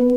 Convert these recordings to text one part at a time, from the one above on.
ನಮಸ್ಕಾರ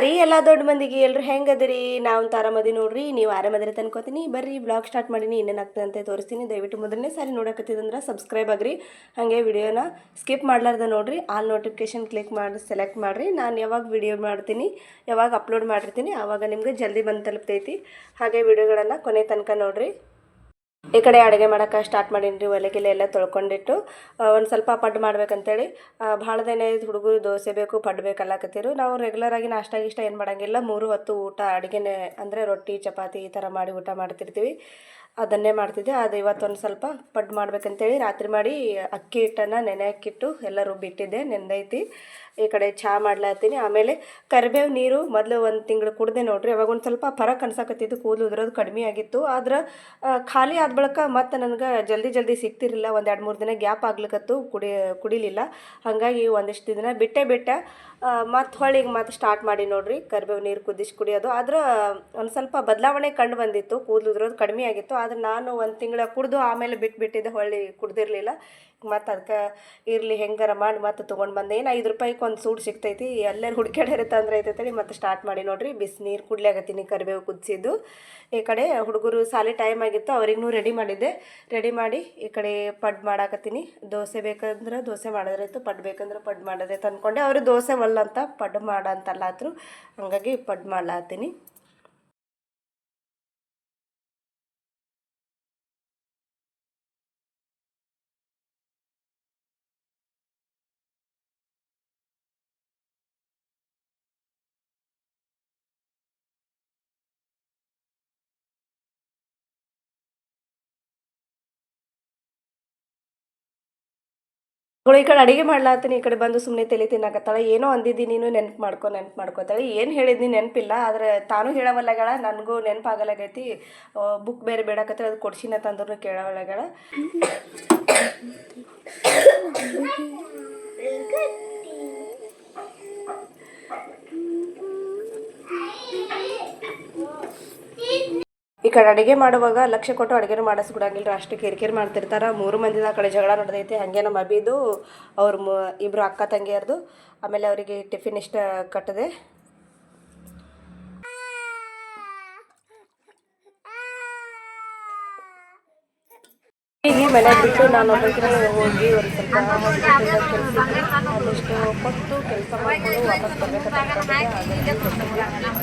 ರೀ ಎಲ್ಲ ದೊಡ್ಡ ಮಂದಿಗೆ ಎಲ್ಲರೂ ಹೆಂಗದಿರಿ. ನಾವು ಆರಾಮದಿ ನೋಡ್ರಿ, ನೀವು ಆರಾಮದಿರಿ ಅನ್ಕೋತೀನಿ. ಬರ್ರಿ ಬ್ಲಾಗ್ ಸ್ಟಾರ್ಟ್ ಮಾಡೀನಿ, ಏನೇನಾಗ್ತದೆ ಅಂತ ತೋರಿಸ್ತೀನಿ. ದಯವಿಟ್ಟು ಮೊದಲನೇ ಸಾರಿ ನೋಡಕತ್ತಿದಂದ್ರೆ ಸಬ್ಸ್ಕ್ರೈಬ್ ಆಗ್ರಿ. ಹಾಗೆ ವಿಡಿಯೋನ ಸ್ಕಿಪ್ ಮಾಡ್ಲಾರ್ದ ನೋಡ್ರಿ, ಆಲ್ ನೋಟಿಫಿಕೇಶನ್ ಕ್ಲಿಕ್ ಮಾಡಿ ಸೆಲೆಕ್ಟ್ ಮಾಡಿರಿ. ನಾನು ಯಾವಾಗ ವಿಡಿಯೋ ಮಾಡ್ತೀನಿ, ಯಾವಾಗ ಅಪ್ಲೋಡ್ ಮಾಡಿರ್ತೀನಿ ಆವಾಗ ನಿಮ್ಗೆ ಜಲ್ದಿ ಬಂದು ತಲುಪ್ತೈತಿ. ಹಾಗೆ ವಿಡಿಯೋಗಳನ್ನು ಕೊನೆ ತನಕ ನೋಡ್ರಿ. ಈ ಕಡೆ ಅಡುಗೆ ಮಾಡೋಕೆ ಸ್ಟಾರ್ಟ್ ಮಾಡೀನಿ ರೀ. ಒಲೆಗಿಲೆ ಎಲ್ಲ ತೊಳ್ಕೊಂಡಿಟ್ಟು ಒಂದು ಸ್ವಲ್ಪ ಪಡ್ಡು ಮಾಡ್ಬೇಕಂತೇಳಿ. ಭಾಳ ದಿನ ಹುಡುಗರು ದೋಸೆ ಬೇಕು ಪಡ್ಡು ಬೇಕಲ್ಲಕತ್ತಿರು. ನಾವು ರೆಗ್ಯುಲರಾಗಿ ನಾಷ್ಟ ಇಷ್ಟ ಏನು ಮಾಡೋಂಗಿಲ್ಲ, 3 ಹೊತ್ತು ಊಟ ಅಡುಗೆನೇ ಅಂದರೆ ರೊಟ್ಟಿ ಚಪಾತಿ ಈ ಥರ ಮಾಡಿ ಊಟ ಮಾಡ್ತಿರ್ತೀವಿ. ಅದನ್ನೇ ಮಾಡ್ತಿದ್ದೆ. ಅದು ಇವತ್ತೊಂದು ಸ್ವಲ್ಪ ಪಡ್ಡು ಮಾಡ್ಬೇಕಂತೇಳಿ ರಾತ್ರಿ ಮಾಡಿ ಅಕ್ಕಿ ಹಿಟ್ಟನ್ನು ನೆನೆ ಹಾಕಿಟ್ಟು ಎಲ್ಲ ರುಬ್ಬಿಟ್ಟಿದ್ದೆ, ನೆಂದೈತಿ. ಈ ಕಡೆ ಚಹಾ ಮಾಡ್ಲಾತೀನಿ. ಆಮೇಲೆ ಕರಿಬೇವು ನೀರು ಮೊದಲು 1 ತಿಂಗಳು ಕುಡ್ದೆ ನೋಡ್ರಿ. ಅವಾಗ ಒಂದು ಸ್ವಲ್ಪ ಫರಕ್ ಅನ್ಸಕತ್ತಿದ್ದು, ಕೂದಲು ಉದುರೋದು ಕಡಿಮೆ ಆಗಿತ್ತು. ಆದ್ರೆ ಖಾಲಿ ಆದ ಬಳಿಕ ಮತ್ತು ನನಗೆ ಜಲ್ದಿ ಸಿಗ್ತಿರಲಿಲ್ಲ. ಒಂದು 2-3 ದಿನ ಗ್ಯಾಪ್ ಆಗ್ಲಿಕ್ಕತ್ತು, ಕುಡಿಲಿಲ್ಲ. ಹಾಗಾಗಿ ಒಂದಿಷ್ಟು ದಿನ ಬಿಟ್ಟೆ ಮತ್ತು ಹೊಳ್ಳಿಗೆ ಮತ್ತೆ ಸ್ಟಾರ್ಟ್ ಮಾಡಿ ನೋಡ್ರಿ ಕರಿಬೇವು ನೀರು ಕುದಿಸಿ ಕುಡಿಯೋದು. ಆದ್ರೆ ಒಂದು ಸ್ವಲ್ಪ ಬದಲಾವಣೆ ಕಂಡು ಬಂದಿತ್ತು, ಕೂದಲು ಉದುರೋದು ಕಡಿಮೆ ಆಗಿತ್ತು. ಆದ್ರೆ ನಾನು 1 ತಿಂಗಳ ಕುಡಿದು ಆಮೇಲೆ ಬಿಟ್ಟಿದ್ದೆ, ಹೊಳ್ಳಿ ಕುಡ್ದಿರಲಿಲ್ಲ. ಮತ್ತು ಅದಕ್ಕೆ ಇರಲಿ ಹೆಂಗಾರ ಮಾಡಿ ಮತ್ತೆ ತೊಗೊಂಡು ಬಂದೆ. ಏನು 5 ರೂಪಾಯಿಗೆ ಒಂದು ಸೂಟ್ ಸಿಗ್ತೈತಿ, ಎಲ್ಲರೂ ಹುಡುಕ್ಯಾಡಿರುತ್ತೆ ಅಂದ್ರೆ ಐತೈತಿ. ಮತ್ತು ಸ್ಟಾರ್ಟ್ ಮಾಡಿ ನೋಡ್ರಿ, ಬಿಸಿನೀರು ಕುಡ್ಲಾಗತ್ತೀನಿ ಕರಿಬೇವು ಕುದಿಸಿದ್ದು. ಈ ಕಡೆ ಹುಡುಗರು ಸಾಲಿ ಟೈಮ್ ಆಗಿತ್ತು, ಅವ್ರಿಗೂ ರೆಡಿ ಮಾಡಿದ್ದೆ. ರೆಡಿ ಮಾಡಿ ಈ ಕಡೆ ಪಡ್ಡು ಮಾಡಾಕತ್ತೀನಿ. ದೋಸೆ ಬೇಕಂದ್ರೆ ದೋಸೆ ಮಾಡಿದ್ರಾಯ್ತು, ಪಡ್ಡು ಬೇಕಂದ್ರೆ ಪಡ್ಡು ಮಾಡೋದೈತೆ ಅಂದ್ಕೊಂಡೆ. ಅವರು ದೋಸೆ ಒಲ್ಲಂತ ಪಡ್ಡು ಮಾಡಂತಲ್ಲಾದ್ರು, ಹಂಗಾಗಿ ಪಡ್ಡು ಮಾಡ್ಲಾತೀನಿ. ಈ ಕಡೆ ಅಡುಗೆ ಮಾಡ್ಲಾತೀನಿ, ಈ ಕಡೆ ಬಂದು ಸುಮ್ಮನೆ ತಲೆ ತಿನ್ನಾಕತ್ತಾಳೆ. ಏನೋ ಅಂದಿದ್ದೀನಿ ನೀನು ನೆನ್ಪು ಮಾಡ್ಕೋತಾಳೆ. ಏನು ಹೇಳಿದ್ನಿ ನೆನಪಿಲ್ಲ, ಆದರೆ ತಾನು ಹೇಳವಲ್ಲಗಳ, ನನಗೂ ನೆನಪಾಗಲಾಗೈತಿ. ಬುಕ್ ಬೇರೆ ಬೇಡಾಕತ್ತಾಳೆ, ಅದು ಕೊಡ್ಸಿನ ತಂದ್ರೂ ಕೇಳವಲ್ಲಗಳ. ಈ ಕಡೆ ಅಡುಗೆ ಮಾಡುವಾಗ ಲಕ್ಷ್ಯ ಕೊಟ್ಟು ಅಡುಗೆನೂ ಮಾಡಿಸ್ಬಿಡಂಗಿಲ್ಲ, ಅಷ್ಟು ಕಿರಿಕಿರಿ ಮಾಡ್ತಿರ್ತಾರೆ. 3 ಮಂದಿದ ಆ ಕಡೆ ಜಗಳ ನಡೆದೈತಿ. ಹಾಗೆ ನಮ್ಮ ಅಬಿದು ಅವ್ರ 2 ಅಕ್ಕ ತಂಗಿಯರ್ದು. ಆಮೇಲೆ ಅವರಿಗೆ ಟಿಫಿನ್ ಇಷ್ಟ ಕಟ್ಟಿದೆ. ಈಗ ಮನೆಗೆ ಬಿಟ್ಟು ನಾನು ಒಬ್ಬರಿಗೆ ಹೋಗಿ ಒಂದು ಸ್ವಲ್ಪ ಒಂದಿಷ್ಟು ಕೊಟ್ಟು ಕೆಲಸ ಮಾಡಿಕೊಂಡು ವಾಪಸ್ ಬರ್ಬೇಕಂತ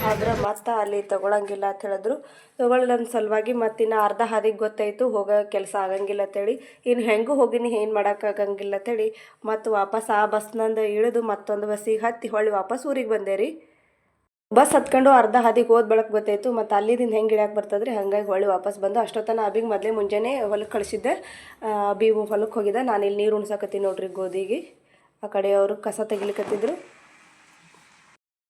ಆದ್ರೆ ಮತ್ತೆ ಅಲ್ಲಿ ತೊಗೊಳಂಗಿಲ್ಲ ಅಂತ ಹೇಳಿದ್ರು. ತೊಗೊಳ್ಳಿ ನನ್ನ ಸಲುವಾಗಿ ಮತ್ತಿನ್ನು ಅರ್ಧ ಹಾದಿಗೆ ಗೊತ್ತಾಯಿತು ಹೋಗೋ ಕೆಲಸ ಆಗಂಗಿಲ್ಲ ಅಂತೇಳಿ. ಇನ್ನು ಹೆಂಗೂ ಹೋಗಿನಿ, ಏನು ಮಾಡೋಕ್ಕಾಗಂಗಿಲ್ಲ ಅಂತೇಳಿ ಮತ್ತು ವಾಪಸ್ ಆ ಬಸ್ನಂದು ಇಳಿದು ಮತ್ತೊಂದು ಬಸ್ಸಿಗೆ ಹತ್ತಿ ಹೊಳ್ಳಿ ವಾಪಸ್ ಊರಿಗೆ ಬಂದೆ ರೀ. ಬಸ್ ಹತ್ಕೊಂಡು ಅರ್ಧ ಹಾದಿಗೆ ಹೋದ ಬಳಕ ಗೊತ್ತಾಯಿತು ಮತ್ತು ಅಲ್ಲಿದಿಂದ ಹೆಂಗೆ ಇಳಿಯಕ್ಕೆ ಬರ್ತದ್ರಿ. ಹಾಗಾಗಿ ಹೊಳ್ಳಿ ವಾಪಸ್ ಬಂದು ಅಷ್ಟೊತ್ತನ ಅಬಿಗೆ ಮೊದಲೇ ಮುಂಜಾನೆ ಹೊಲಕ್ಕೆ ಕಳಿಸಿದ್ದೆ. ಅಬಿ ಹೊಲಕ್ಕೆ ಹೋಗಿದ್ದೆ, ನಾನು ಇಲ್ಲಿ ನೀರು ಉಣ್ಸಕತ್ತೀನಿ ನೋಡ್ರಿ ಗೋಧಿಗೆ. ಆ ಕಡೆ ಅವರು ಕಸ ತೆಗಿಲಿಕತ್ತಿದ್ರು.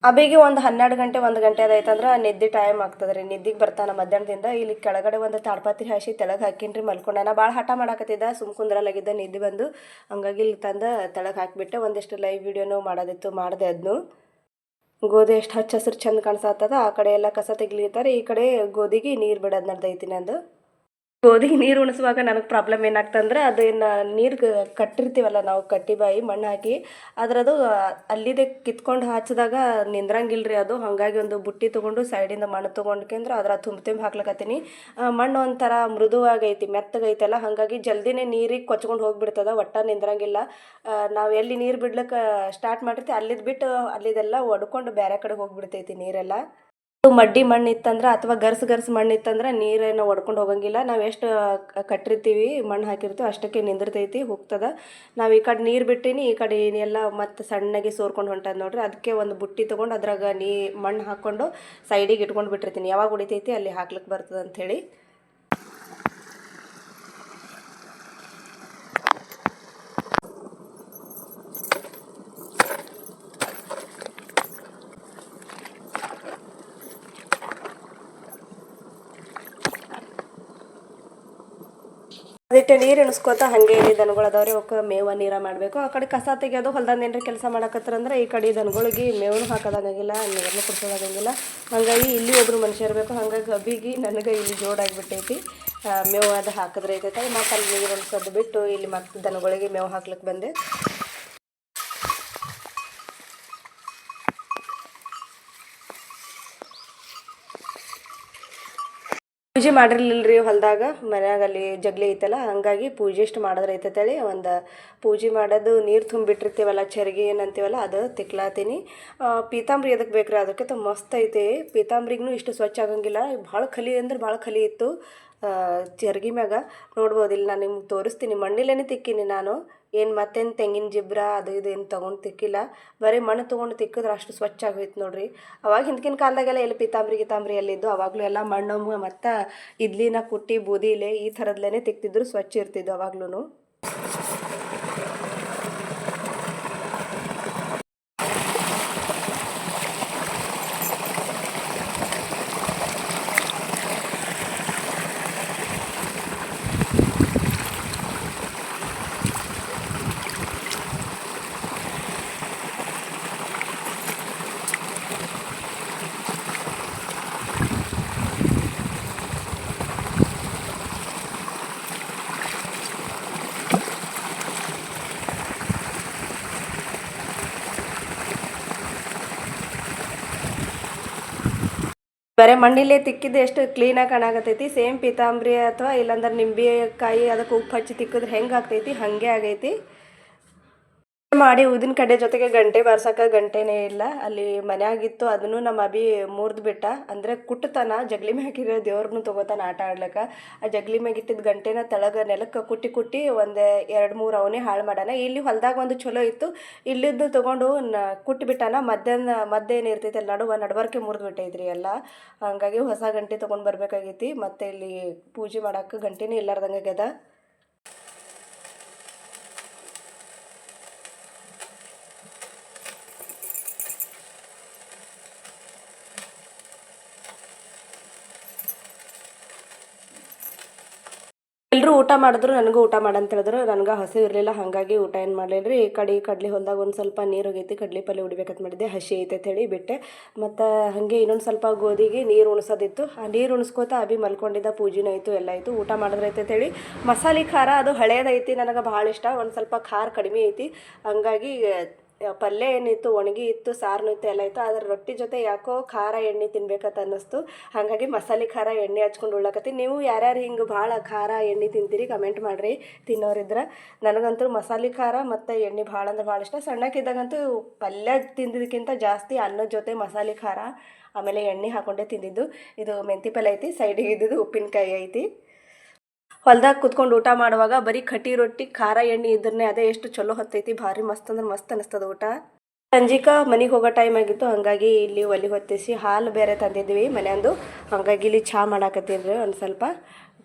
ಅಬಿಗೆ ಒಂದು 12 ಗಂಟೆ 1 ಗಂಟೆ ಅದಾಯ್ತಂದ್ರೆ ನಿದ್ದೆ ಟೈಮ್ ಆಗ್ತದೆ ರೀ. ನಿದ್ದಿಗೆ ಬರ್ತಾನೆ ಮಧ್ಯಾಹ್ನದಿಂದ. ಇಲ್ಲಿ ಕೆಳಗಡೆ ಒಂದು ತಾಡ್ಪಾತ್ರೆ ಹಾಸಿ ತೆಳಗೆ ಹಾಕಿನ್ರಿ, ಮಲ್ಕೊಂಡಾನ. ಭಾಳ ಹಠ ಮಾಡಕತ್ತಿದ್ದ, ಸುಮ್ ಕುಂದ್ರಲಾಗಿದ್ದ, ನಿದ್ದೆ ಬಂದು. ಹಂಗಾಗಿ ಇಲ್ಲಿ ತಂದು ತೆಳಗೆ ಹಾಕಿಬಿಟ್ಟೆ. ಒಂದಿಷ್ಟು ಲೈವ್ ವಿಡಿಯೋನು ಮಾಡೋದಿತ್ತು, ಮಾಡಿದೆ. ಅದನ್ನು ಗೋಧಿ ಎಷ್ಟು ಹಚ್ಚ ಹಸಿರು ಚಂದ ಕಾಣಿಸತ್ತದ. ಆ ಕಡೆ ಎಲ್ಲ ಕಸ ತೆಗಿಲಿತ್ತಾರೆ, ಈ ಕಡೆ ಗೋಧಿಗೆ ನೀರು ಬಿಡೋದು ನಡ್ದೈತಿ ನಂದು. ಗೋಧಿಗೆ ನೀರು ಉಣಿಸುವಾಗ ನನಗೆ ಪ್ರಾಬ್ಲಮ್ ಏನಾಗ್ತಂದ್ರೆ, ಅದನ್ನು ನೀರು ಕಟ್ಟಿರ್ತೀವಲ್ಲ ನಾವು, ಕಟ್ಟಿ ಬಾಯಿ ಮಣ್ಣು ಹಾಕಿ, ಅದರದು ಅಲ್ಲಿದೆ ಕಿತ್ಕೊಂಡು ಹಚ್ಚಿದಾಗ ನಿಂದ್ರಂಗಿಲ್ಲ ರೀ ಅದು. ಹಾಗಾಗಿ ಒಂದು ಬುಟ್ಟಿ ತೊಗೊಂಡು ಸೈಡಿಂದ ಮಣ್ಣು ತೊಗೊಂಡ್ಕಂದ್ರೆ ಅದ್ರ ತುಂಬ ಹಾಕ್ಲಕತ್ತೀನಿ. ಮಣ್ಣು ಒಂಥರ ಮೃದುವಾಗೈತಿ, ಮೆತ್ತಗೈತಲ್ಲ, ಹಾಗಾಗಿ ಜಲ್ದಿನೇ ನೀರಿಗೆ ಕೊಚ್ಕೊಂಡು ಹೋಗಿಬಿಡ್ತದೆ, ಒಟ್ಟ ನಿಂದ್ರಂಗಿಲ್ಲ. ನಾವು ಎಲ್ಲಿ ನೀರು ಬಿಡ್ಲಿಕ್ಕೆ ಸ್ಟಾರ್ಟ್ ಮಾಡಿರ್ತೀವಿ ಅಲ್ಲಿದ್ದು ಬಿಟ್ಟು ಅಲ್ಲಿದೆಲ್ಲ ಒಡ್ಕೊಂಡು ಬೇರೆ ಕಡೆ ಹೋಗಿಬಿಡ್ತೈತಿ ನೀರೆಲ್ಲ. ಮಡ್ಡಿ ಮಣ್ಣು ಇತ್ತಂದ್ರೆ ಅಥವಾ ಗರ್ಸ್ ಮಣ್ಣು ಇತ್ತಂದ್ರೆ ನೀರೇನು ಒಡ್ಕೊಂಡು ಹೋಗಂಗಿಲ್ಲ. ನಾವು ಎಷ್ಟು ಕಟ್ಟಿರ್ತೀವಿ ಮಣ್ಣು ಹಾಕಿರ್ತೀವಿ ಅಷ್ಟಕ್ಕೆ ನಿಂದಿರ್ತೈತಿ, ಹೋಗ್ತದೆ. ನಾವು ಈ ಕಡೆ ನೀರು ಬಿಟ್ಟಿನಿ, ಈ ಕಡೆ ಎಲ್ಲ ಮತ್ತು ಸಣ್ಣಗೆ ಸೋರ್ಕೊಂಡು ಹೊಂಟದ ನೋಡ್ರಿ. ಅದಕ್ಕೆ ಒಂದು ಬುಟ್ಟಿ ತೊಗೊಂಡು ಅದ್ರಾಗ ಮಣ್ಣು ಹಾಕ್ಕೊಂಡು ಸೈಡಿಗೆ ಇಟ್ಕೊಂಡು ಬಿಟ್ಟಿರ್ತೀನಿ, ಯಾವಾಗ ಹೊಡಿತೈತಿ ಅಲ್ಲಿ ಹಾಕ್ಲಿಕ್ಕೆ ಬರ್ತದೆ ಅಂಥೇಳಿ. ಇಟ್ಟು ನೀರು ಎಣಿಸ್ಕೋತಾ ಹಾಗೆ ಇಲ್ಲಿ ದನಗಳದವ್ರಿ ಅವಕ್ಕೆ ಮೇವ ನೀರ ಮಾಡಬೇಕು. ಆ ಕಡೆ ಕಸ ತೆಗೆಯೋದು ಹೊಲ್ದಾಗ ಏನಾರ ಕೆಲಸ ಮಾಡಕತ್ತಾರಂದ್ರೆ ಈ ಕಡೆ ದನಗಳಿಗೆ ಮೇವನು ಹಾಕೋದಾಗಂಗಿಲ್ಲ, ನೀರನ್ನು ಕುಡ್ಸೋದಾಗಂಗಿಲ್ಲ. ಹಾಗಾಗಿ ಇಲ್ಲಿ ಒಬ್ಬರು ಮನುಷ್ಯ ಇರಬೇಕು. ಹಾಗಾಗಿ ಅಬಿಗೆ ನನಗೆ ಇಲ್ಲಿ ಜೋಡಾಗಿಬಿಟ್ಟೈತಿ. ಮೇವು ಅದು ಹಾಕಿದ್ರೆ ಐತೈತೆ. ಮತ್ತು ಅಲ್ಲಿ ನೀರು ಎಣಿಸೋದು ಬಿಟ್ಟು ಇಲ್ಲಿ ಮತ್ತೆ ದನಗಳಿಗೆ ಮೇವು ಹಾಕ್ಲಿಕ್ಕೆ ಬಂದೆ. ಪೂಜೆ ಮಾಡಿರ್ಲಿಲ್ಲ ರೀ ಹೊಲದಾಗ, ಮನ್ಯಾಗ ಅಲ್ಲಿ ಜಗ್ಲಿ ಐತಲ್ಲ, ಹಂಗಾಗಿ ಪೂಜೆ ಇಷ್ಟು ಮಾಡಿದ್ರೆ ಐತೇಳಿ ಒಂದು ಪೂಜೆ ಮಾಡೋದು ನೀರು ತುಂಬಿಟ್ಟಿರ್ತೀವಲ್ಲ ಚರ್ಗಿ ಏನಂತೀವಲ್ಲ ಅದು ತಿಕ್ಲಾತೀನಿ. ಪೀತಾಂಬ್ರಿ ಎದಕ್ಕೆ ಬೇಕ್ರಿ, ಅದಕ್ಕೆ ಮಸ್ತ್ ಐತಿ. ಪೀತಾಂಬ್ರಿಗೂ ಇಷ್ಟು ಸ್ವಚ್ಛ ಆಗಂಗಿಲ್ಲ, ಭಾಳ ಖಲಿ ಅಂದ್ರೆ ಭಾಳ ಖಲಿ ಇತ್ತು ಚರ್ಗಿ ಮ್ಯಾಗ. ನೋಡ್ಬೋದು ಇಲ್ಲಿ ನಾನು ನಿಮ್ಗೆ ತೋರಿಸ್ತೀನಿ. ಮಣ್ಣಿಲೇನೆ ತಿಕ್ಕೀನಿ ನಾನು, ಏನು ಮತ್ತೇನು ತೆಂಗಿನ ಜಿಬ್ರ ಅದು ಇದು ಏನು ತೊಗೊಂಡು ತಿಕ್ಕಿಲ್ಲ. ಬರೀ ಮಣ್ಣು ತೊಗೊಂಡು ತಿಕ್ಕಿದ್ರೆ ಅಷ್ಟು ಸ್ವಚ್ಛ ಆಗೋಯ್ತು ನೋಡ್ರಿ. ಅವಾಗ ಹಿಂದಿನ ಕಾಲದಾಗೆಲ್ಲ ಎಲ್ಲಿ ಪಿತಾಂಬ್ರಿ ಎಲ್ಲಿದ್ದು, ಅವಾಗಲೂ ಎಲ್ಲ ಮಣ್ಣು ಮತ್ತು ಇಡ್ಲಿನ ಕುಟ್ಟಿ ಬೂದಿಲೆ ಈ ಥರದ್ಲೇ ತಿಕ್ತಿದ್ರು, ಸ್ವಚ್ಛ ಇರ್ತಿದ್ದು ಅವಾಗ್ಲೂ. ಬರೀ ಮಣ್ಣಿಲ್ಲೇ ತಿಕ್ಕಿದ್ದು ಎಷ್ಟು ಕ್ಲೀನಾಗಿ ಕಾಣಾಕತ್ತೈತಿ. ಸೇಮ್ ಪೀತಾಂಬ್ರಿ ಅಥವಾ ಇಲ್ಲಾಂದ್ರೆ ನಿಂಬೆಕಾಯಿ ಅದಕ್ಕೆ ಉಪ್ಪು ಹಚ್ಚಿ ತಿಕ್ಕಿದ್ರೆ ಹೆಂಗೆ ಆಗ್ತೈತಿ ಹಾಗೆ ಆಗೈತಿ. ಮಾಡಿ ಊದಿನ ಕಡ್ಡೆ ಜೊತೆಗೆ ಗಂಟೆ ಬಾರ್ಸಕ್ಕೆ ಗಂಟೆನೇ ಇಲ್ಲ, ಅಲ್ಲಿ ಮನ್ಯಾಗಿತ್ತು. ಅದನ್ನು ನಮ್ಮ ಅಭಿ ಮುರಿದು ಬಿಟ್ಟ. ಅಂದರೆ ಕುಟ್ಟತಾನ ಜಗ್ಲಿ ಮ್ಯಾಗಿರೋ ದೇವ್ರನ್ನೂ ತೊಗೋತಾನ ಆಟ ಆಡ್ಲಿಕ್ಕೆ. ಆ ಜಗ್ಲಿ ಮ್ಯಾಗ ಇಟ್ಟಿದ್ದು ಗಂಟೆನ ತೆಳಗೆ ನೆಲಕ್ಕೆ ಕುಟ್ಟಿ ಒಂದು 2-3 ಅವನೇ ಹಾಳು ಮಾಡ್ಯಾನ. ಇಲ್ಲಿ ಹೊಲದಾಗ ಒಂದು ಚಲೋ ಇತ್ತು, ಇಲ್ಲಿದ್ದು ತೊಗೊಂಡು ಕುಟ್ಟಿಬಿಟ್ಟಾನ. ಮದ್ದೇನು ಇರ್ತೈತೆ ಅಲ್ಲಿ ನಡುವರ್ಕೆ ಮುರಿದು ಬಿಟ್ಟೈತ್ರಿ ಎಲ್ಲ. ಹಂಗಾಗಿ ಹೊಸ ಗಂಟೆ ತೊಗೊಂಡು ಬರ್ಬೇಕಾಗೈತಿ. ಮತ್ತು ಇಲ್ಲಿ ಪೂಜೆ ಮಾಡೋಕ್ಕೆ ಗಂಟೆನೇ ಇಲ್ಲಾರ್ದಂಗೆ ಆಗ್ಯದ. ಎಲ್ಲರೂ ಊಟ ಮಾಡಿದ್ರು, ನನಗೂ ಊಟ ಮಾಡಂತ ಹೇಳಿದ್ರು. ನನಗೆ ಹಸಿವು ಇರಲಿಲ್ಲ, ಹಾಗಾಗಿ ಊಟ ಏನು ಮಾಡಲಿಲ್ಲ ರೀ. ಈ ಕಡೆ ಕಡ್ಲಿ ಹೊಲ್ದಾಗ ಒಂದು ಸ್ವಲ್ಪ ನೀರು ಹೋಗೈತಿ, ಕಡ್ಲಿ ಪಲ್ಯ ಉಡಿಬೇಕಂತ ಮಾಡಿದ್ದೆ, ಹಸಿ ಐತೆ ಹೇಳಿ ಬಿಟ್ಟೆ. ಮತ್ತು ಹಾಗೆ ಇನ್ನೊಂದು ಸ್ವಲ್ಪ ಗೋಧಿಗೆ ನೀರು ಉಣಿಸೋದಿತ್ತು. ಆ ನೀರು ಉಣಿಸ್ಕೋತಾ ಅಭಿ ಮಲ್ಕೊಂಡಿದ್ದ, ಪೂಜೆನೂ ಆಯಿತು ಎಲ್ಲ ಆಯಿತು. ಊಟ ಮಾಡಿದ್ರೈತೆ ಹೇಳಿ ಮಸಾಲೆ ಖಾರ ಅದು ಹಳೇದೈತಿ, ನನಗೆ ಭಾಳ ಇಷ್ಟ. ಒಂದು ಸ್ವಲ್ಪ ಖಾರ ಕಡಿಮೆ ಐತಿ, ಹಂಗಾಗಿ ಪಲ್ಯ ಏನಿತ್ತು ಒಣಗಿ ಇತ್ತು, ಸಾರನೂ ಇತ್ತು, ಎಲ್ಲ ಇತ್ತು. ಅದ್ರ ರೊಟ್ಟಿ ಜೊತೆ ಯಾಕೋ ಖಾರ ಎಣ್ಣೆ ತಿನ್ಬೇಕಂತ ಅನ್ನಿಸ್ತು. ಹಾಗಾಗಿ ಮಸಾಲೆ ಖಾರ ಎಣ್ಣೆ ಹಚ್ಕೊಂಡು ಉಳ್ಳಕತ್ತಿ. ನೀವು ಯಾರ್ಯಾರು ಹಿಂಗೆ ಭಾಳ ಖಾರ ಎಣ್ಣೆ ತಿಂತೀರಿ ಕಮೆಂಟ್ ಮಾಡಿರಿ, ತಿನ್ನೋರಿದ್ರೆ. ನನಗಂತೂ ಮಸಾಲೆ ಖಾರ ಮತ್ತು ಎಣ್ಣೆ ಭಾಳ ಅಂದ್ರೆ ಭಾಳ ಇಷ್ಟ. ಸಣ್ಣಕ್ಕಿದ್ದಾಗಂತೂ ಪಲ್ಯ ತಿಂದಿದ್ದಕ್ಕಿಂತ ಜಾಸ್ತಿ ಅನ್ನದ ಜೊತೆ ಮಸಾಲೆ ಖಾರ ಆಮೇಲೆ ಎಣ್ಣೆ ಹಾಕ್ಕೊಂಡೇ ತಿಂದಿದ್ದು. ಇದು ಮೆಂತಿ ಪಲ್ಯ ಐತಿ, ಸೈಡಿಗೆ ಇದ್ದಿದ್ದು ಉಪ್ಪಿನಕಾಯಿ ಐತಿ. ಹೊಲ್ದಾಗ ಕುತ್ಕೊಂಡು ಊಟ ಮಾಡುವಾಗ ಬರೀ ಕಟ್ಟಿ ರೊಟ್ಟಿ ಖಾರ ಎಣ್ಣೆ ಇದ್ರೆ ಅದೇ ಎಷ್ಟು ಚಲೋ ಹೊತ್ತೈತಿ, ಭಾರಿ ಮಸ್ತ್ ಅಂದ್ರೆ ಮಸ್ತ್ ಅನಿಸ್ತದ ಊಟ. ಸಂಜಿಕ ಮನೆಗೆ ಹೋಗೋ ಟೈಮ್ ಆಗಿತ್ತು, ಹಾಗಾಗಿ ಇಲ್ಲಿ ಒಲೆ ಹೊತ್ತಿಸಿ ಹಾಲು ಬೇರೆ ತಂದಿದ್ವಿ ಮನೆಯಂದು. ಹಾಗಾಗಿ ಇಲ್ಲಿ ಚಹಾ ಮಾಡಾಕತ್ತಿದ್ರಿ. ಒಂದು ಸ್ವಲ್ಪ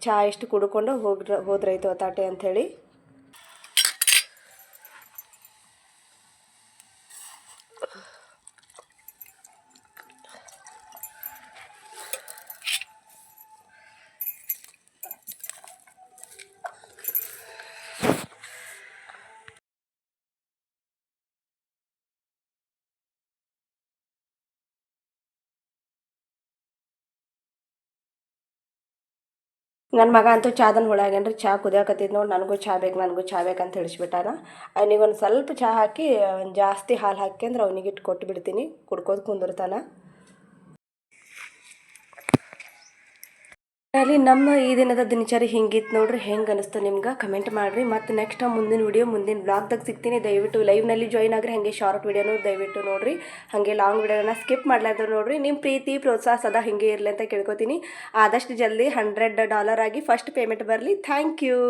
ಚಹಾ ಎಷ್ಟು ಕುಡ್ಕೊಂಡು ಹೋದ್ರೈತು ಒತ್ತಾಟೆ ಅಂಥೇಳಿ. ನನ್ನ ಮಗ ಅಂತೂ ಚಾದನ್ ಹೊಳಗ್ಯಾನ್ರಿ. ಚಹಾ ಕುದಿಯಾಕತ್ತಿದ್ದು ನೋಡಿ, ನನಗೂ ಚಹಾ ಬೇಕಂತ ತಿಳಿಸ್ಬಿಟ್ಟಾನ. ಅವನಿಗೊಂದು ಸ್ವಲ್ಪ ಚಹಾ ಹಾಕಿ ಜಾಸ್ತಿ ಹಾಲು ಹಾಕ್ಯಂದ್ರೆ ಅವನಿಗೆ ಇಟ್ಟು ಕೊಟ್ಟು ಬಿಡ್ತೀನಿ, ಕುಡ್ಕೋದು ಕುಂದಿರ್ತಾನ. ಅಲ್ಲಿ ನಮ್ಮ ಈ ದಿನದ ದಿನಚರಿ ಹಿಂಗಿತ್ತು ನೋಡ್ರಿ. ಹೆಂಗೆ ಅನಿಸ್ತು ನಿಮ್ಗೆ ಕಮೆಂಟ್ ಮಾಡಿರಿ. ಮತ್ತು ನೆಕ್ಸ್ಟ್ ಮುಂದಿನ ವಿಡಿಯೋ ಮುಂದಿನ ಬ್ಲಾಗ್ದಾಗ ಸಿಗ್ತೀನಿ. ದಯವಿಟ್ಟು ಲೈವ್ನಲ್ಲಿ ಜಾಯ್ನ್ ಆಗ್ರಿ. ಹಾಗೆ ಶಾರ್ಟ್ ವಿಡಿಯೋನು ದಯವಿಟ್ಟು ನೋಡಿರಿ. ಹಾಗೆ ಲಾಂಗ್ ವಿಡಿಯೋನ ಸ್ಕಿಪ್ ಮಾಡ್ಲಾರ್ದು ನೋಡಿರಿ. ನಿಮ್ಮ ಪ್ರೀತಿ ಪ್ರೋತ್ಸಾಹ ಸದಾ ಹಿಂಗೆ ಇರಲಿ ಅಂತ ಕೇಳ್ಕೊತೀನಿ. ಆದಷ್ಟು ಜಲ್ದಿ $100 ಆಗಿ ಫಸ್ಟ್ ಪೇಮೆಂಟ್ ಬರಲಿ. Thank you.